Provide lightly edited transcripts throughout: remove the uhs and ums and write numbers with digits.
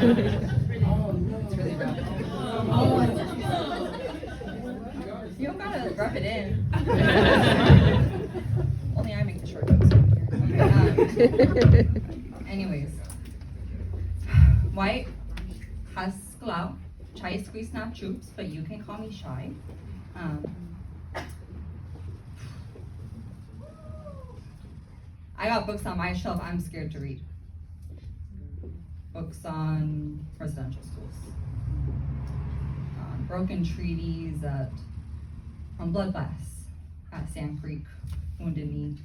It's really rough. You don't gotta rub it in. Only I make the short jokes. Anyways. White, Haskell, Chai Squeeze Not Troops, but you can call me Shy. I got books on my shelf I'm scared to read. Books on residential schools. Broken treaties on bloodbaths at Sand Creek, Wounded Knee.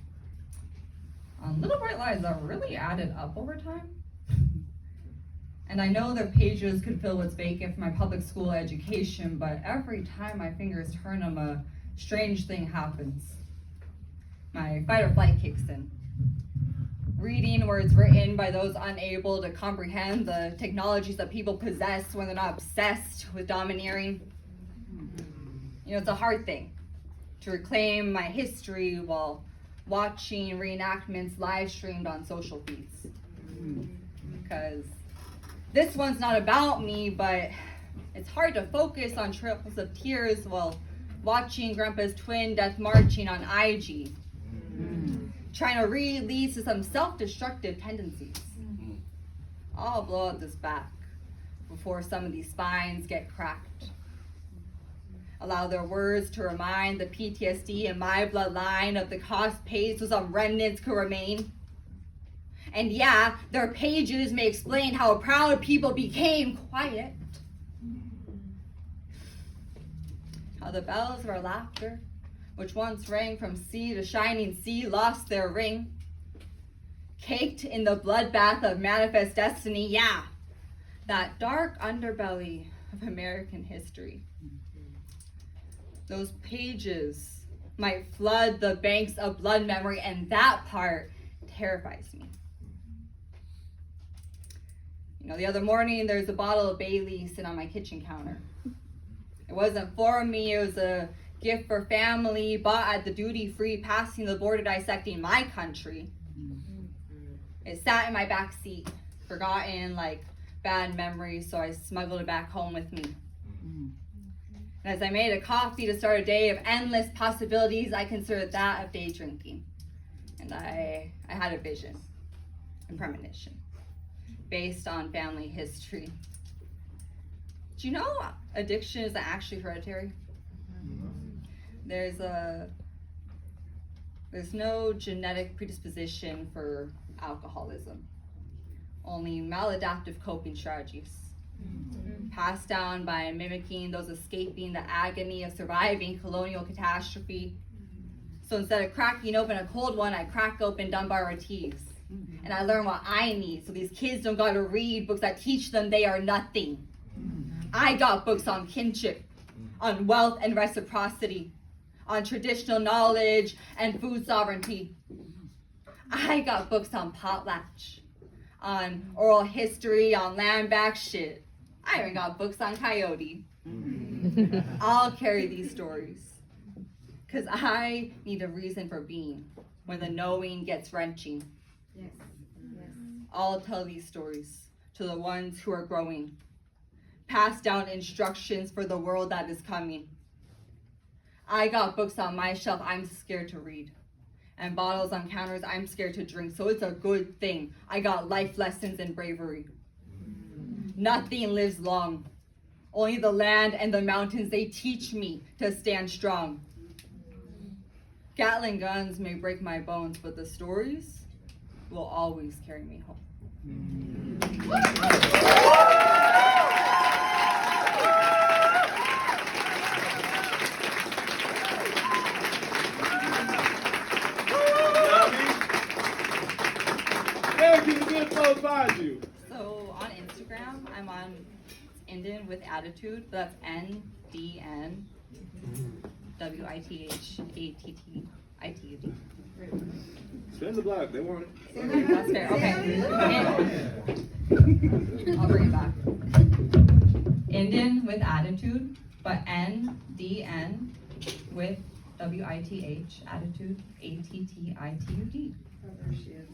Little bright lies that really added up over time. And I know their pages could fill what's vacant for my public school education, but every time my fingers turn them, a strange thing happens. My fight or flight kicks in. Reading words written by those unable to comprehend the technologies that people possess when they're not obsessed with domineering. You know, it's a hard thing to reclaim my history while watching reenactments live streamed on social feeds. Because this one's not about me, but it's hard to focus on trails of tears while watching Grandpa's twin death marching on IG. Trying to release some self-destructive tendencies. I'll blow out this back before some of these spines get cracked. Allow their words to remind the PTSD in my bloodline of the cost paid so some remnants could remain. And yeah, their pages may explain how proud people became quiet. How the bells of our laughter, which once rang from sea to shining sea, lost their ring. Caked in the bloodbath of manifest destiny, yeah, that dark underbelly of American history. Those pages might flood the banks of blood memory, and that part terrifies me. You know, the other morning, there's a bottle of Bailey sitting on my kitchen counter. It wasn't for me, it was a gift for family, bought at the duty-free, passing the border, dissecting my country. It sat in my back seat, forgotten like bad memories, so I smuggled it back home with me. And as I made a coffee to start a day of endless possibilities, I considered that of day drinking. And I had a vision and premonition based on family history. Do you know addiction isn't actually hereditary? There's no genetic predisposition for alcoholism, only maladaptive coping strategies, passed down by mimicking those escaping the agony of surviving colonial catastrophe. So instead of cracking open a cold one, I crack open Dunbar Ortiz, and I learn what I need, so these kids don't gotta read books that teach them they are nothing. I got books on kinship, on wealth and reciprocity, on traditional knowledge and food sovereignty. I got books on potlatch, on oral history, on land back shit. I even got books on coyote. I'll carry these stories, because I need a reason for being when the knowing gets wrenching. Yes. I'll tell these stories to the ones who are growing, pass down instructions for the world that is coming. I got books on my shelf I'm scared to read, and bottles on counters I'm scared to drink, so it's a good thing I got life lessons in bravery. Nothing lives long. Only the land and the mountains, they teach me to stand strong. Gatling guns may break my bones, but the stories will always carry me home. Find you. So on Instagram, I'm on Indian with Attitude, but that's NDNWITHATTITUD. Spin the block, they want it. That's fair, okay. I'll bring it back. Indian with Attitude, but NDN with WITH, Attitude, ATTITUD. There she is.